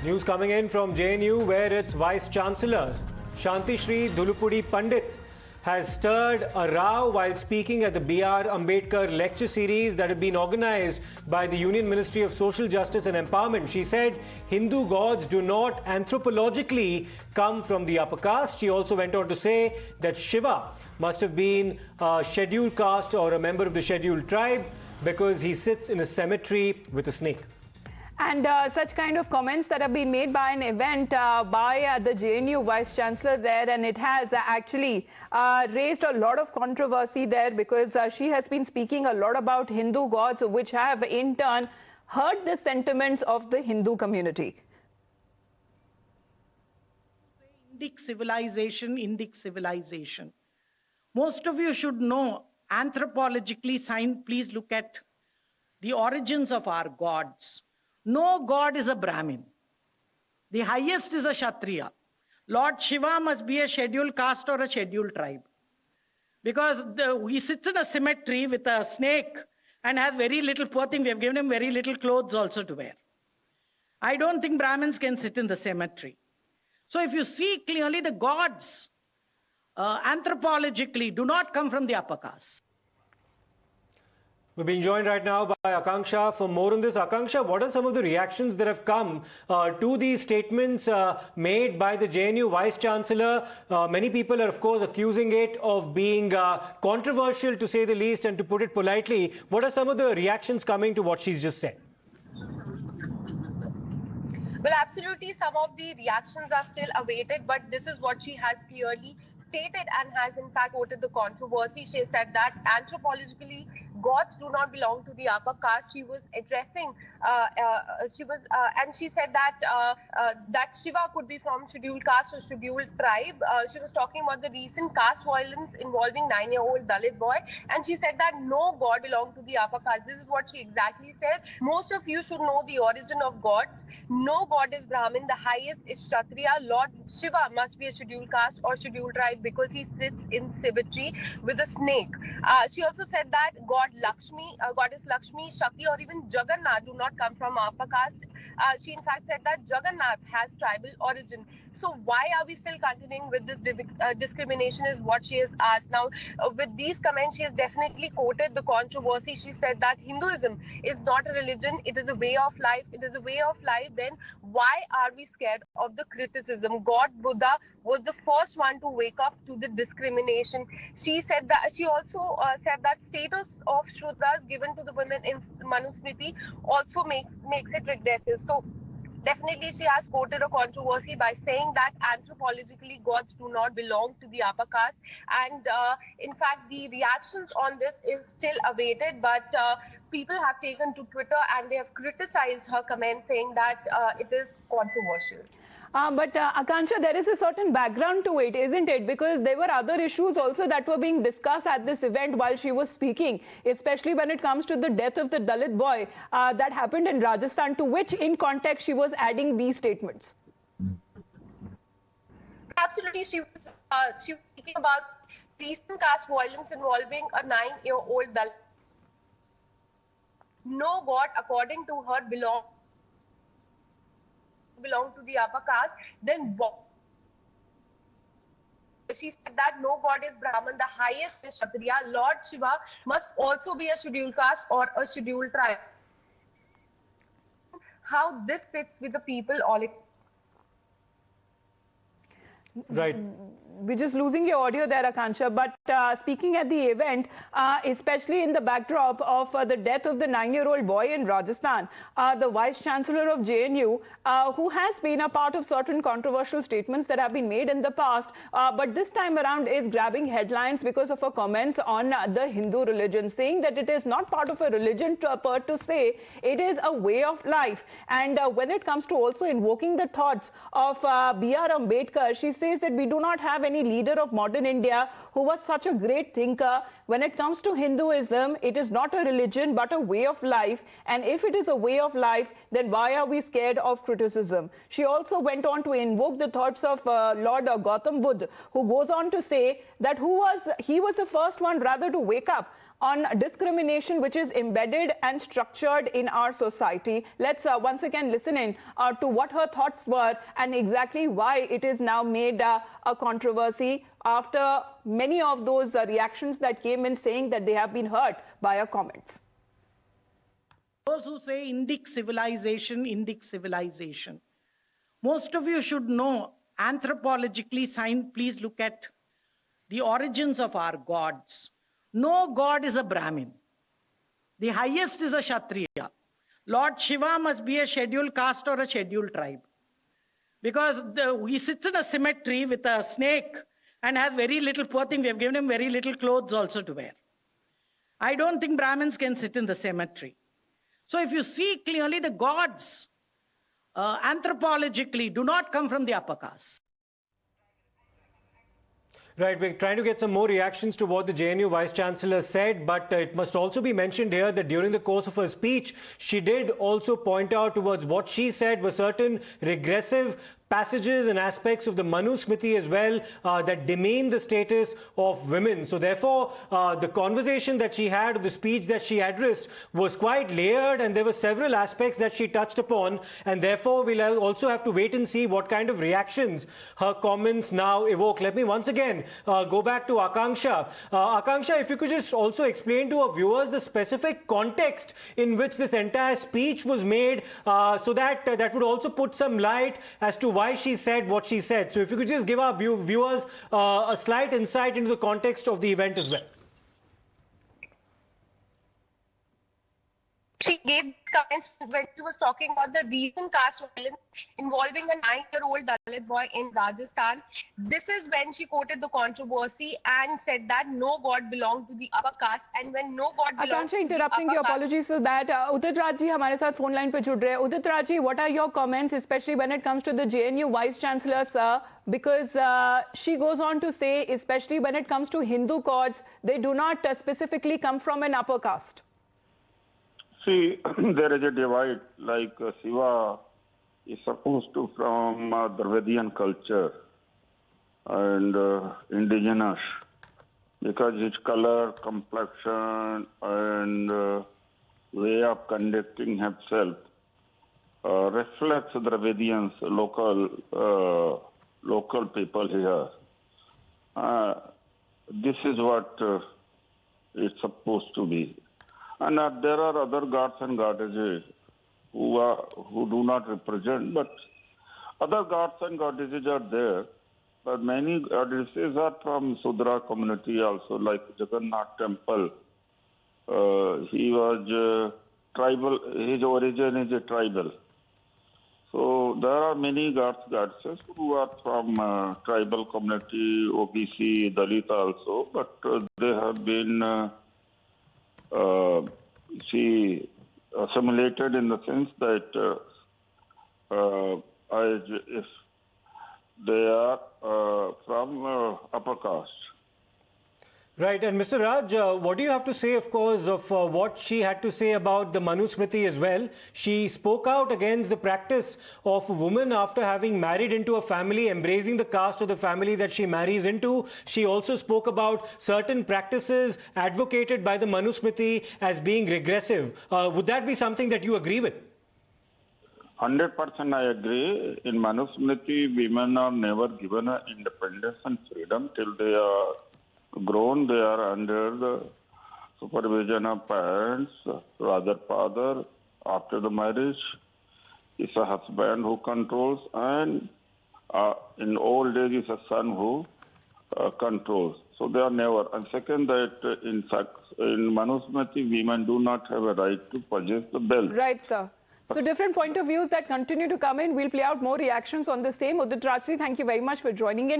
News coming in from JNU, where its Vice Chancellor, Santishree Dhulipudi Pandit, has stirred a row while speaking at the B.R. Ambedkar lecture series that had been organized by the Union Ministry of Social Justice and Empowerment. She said Hindu gods do not anthropologically come from the upper caste. She also went on to say that Shiva must have been a scheduled caste or a member of the scheduled tribe because he sits in a cemetery with a snake. And such kind of comments that have been made by an event by the JNU Vice Chancellor there, and it has actually raised a lot of controversy there because she has been speaking a lot about Hindu gods, which have in turn hurt the sentiments of the Hindu community. Indic civilization. Most of you should know, anthropologically, please look at the origins of our gods. No god is a Brahmin. The highest is a Kshatriya. Lord Shiva must be a scheduled caste or a scheduled tribe. Because he sits in a cemetery with a snake and has very little, poor thing, we have given him very little clothes also to wear. I don't think Brahmins can sit in the cemetery. So if you see clearly, the gods, anthropologically, do not come from the upper caste. We're being joined right now by Akanksha for more on this. Akanksha, what are some of the reactions that have come to these statements made by the JNU Vice Chancellor? Many people are, of course, accusing it of being controversial, to say the least, and to put it politely. What are some of the reactions coming to what she's just said? Well, absolutely, some of the reactions are still awaited, but this is what she has clearly stated and has in fact quoted the controversy. She said that anthropologically gods do not belong to the upper caste. She was addressing, and she said that that Shiva could be from scheduled caste or scheduled tribe. She was talking about the recent caste violence involving 9-year-old Dalit boy, and she said that no god belonged to the upper caste. This is what she exactly said. Most of you should know the origin of gods. No god is Brahmin. The highest is Kshatriya. Lord Shiva must be a scheduled caste or scheduled tribe because he sits in cemetery with a snake. She also said that goddess Lakshmi, Shakti, or even Jagannath do not come from upper caste. She in fact said that Jagannath has tribal origin. So why are we still continuing with this discrimination is what she has asked. Now, with these comments, she has definitely quoted the controversy. She said that Hinduism is not a religion, it is a way of life. It is a way of life, then why are we scared of the criticism? God Buddha was the first one to wake up to the discrimination. She said that, she also said that status of Shudras given to the women in Manusmriti also makes it regressive. So definitely she has quoted a controversy by saying that anthropologically gods do not belong to the upper caste, and in fact the reactions on this is still awaited, but people have taken to Twitter and they have criticized her comment, saying that it is controversial. But Akanksha, there is a certain background to it, isn't it? Because there were other issues also that were being discussed at this event while she was speaking, especially when it comes to the death of the Dalit boy that happened in Rajasthan, to which in context she was adding these statements. Absolutely, she was speaking about recent caste violence involving a 9-year-old Dalit. No god, according to her, belong to the upper caste, then what? She said that no god is Brahman, the highest is Kshatriya. Lord Shiva must also be a scheduled caste or a scheduled tribe. How this fits with the people all it. Right. We're just losing your audio there, Akanksha. But speaking at the event, especially in the backdrop of the death of the 9-year-old boy in Rajasthan, the Vice Chancellor of JNU, who has been a part of certain controversial statements that have been made in the past, but this time around is grabbing headlines because of her comments on the Hindu religion, saying that it is not part of a religion to say, it is a way of life. And when it comes to also invoking the thoughts of B.R. Ambedkar, she says that we do not have any leader of modern India who was such a great thinker. When it comes to Hinduism, it is not a religion but a way of life, and if it is a way of life, then why are we scared of criticism? She also went on to invoke the thoughts of Lord Gautam Buddha, who goes on to say that he was the first one rather to wake up on discrimination which is embedded and structured in our society. Let's once again listen in to what her thoughts were and exactly why it is now made a controversy after many of those reactions that came in saying that they have been hurt by her comments. Those who say Indic civilization, most of you should know anthropologically, please look at the origins of our gods. No god is a Brahmin. The highest is a Kshatriya. Lord Shiva must be a scheduled caste or a scheduled tribe. Because he sits in a symmetry with a snake and has very little, poor thing, we have given him very little clothes also to wear. I don't think Brahmins can sit in the cemetery. So if you see clearly, the gods anthropologically do not come from the upper caste. Right, we're trying to get some more reactions to what the JNU Vice Chancellor said, but it must also be mentioned here that during the course of her speech, she did also point out towards what she said were certain regressive passages and aspects of the Manusmriti as well that demean the status of women. So therefore, the conversation that she had, the speech that she addressed was quite layered, and there were several aspects that she touched upon, and therefore we'll also have to wait and see what kind of reactions her comments now evoke. Let me once again go back to Akanksha. Akanksha, if you could just also explain to our viewers the specific context in which this entire speech was made, so that that would also put some light as to why she said what she said. So if you could just give our viewers a slight insight into the context of the event as well. She gave comments when she was talking about the recent caste violence involving a 9-year-old Dalit boy in Rajasthan. This is when she quoted the controversy and said that no god belonged to the upper caste, and when no god belongs to the upper caste. Interrupting you, apologies for that. Udit Raj ji हमारे साथ phone line पे जुड़ रहे हैं. Udit Raj ji, what are your comments, especially when it comes to the JNU Vice Chancellor, sir? Because she goes on to say, especially when it comes to Hindu gods, they do not specifically come from an upper caste. See, there is a divide, like Shiva is supposed to from Dravidian culture and indigenous, because his color, complexion and way of conducting himself reflects Dravidians, local people here. This is what it's supposed to be. And there are other gods and goddesses who do not represent, but other gods and goddesses are there. But many goddesses are from Sudra community also, like Jagannath temple. He was tribal, his origin is a tribal. So there are many gods, goddesses who are from tribal community, OBC, Dalit also, but they have been assimilated in the sense that if they are from upper caste. Right, and Mr. Raj, what do you have to say, of course, of what she had to say about the Manusmriti as well? She spoke out against the practice of a woman after having married into a family, embracing the caste of the family that she marries into. She also spoke about certain practices advocated by the Manusmriti as being regressive. Would that be something that you agree with? 100% I agree. In Manusmriti, women are never given independence and freedom till they are grown. They are under the supervision of parents, rather father. After the marriage, it's a husband who controls, and in old age, it's a son who controls. So they are never. And second, that in Manusmriti, women do not have a right to possess the belt. Right, sir. So different point of views that continue to come in. We'll play out more reactions on the same. Udit Raj ji, thank you very much for joining in.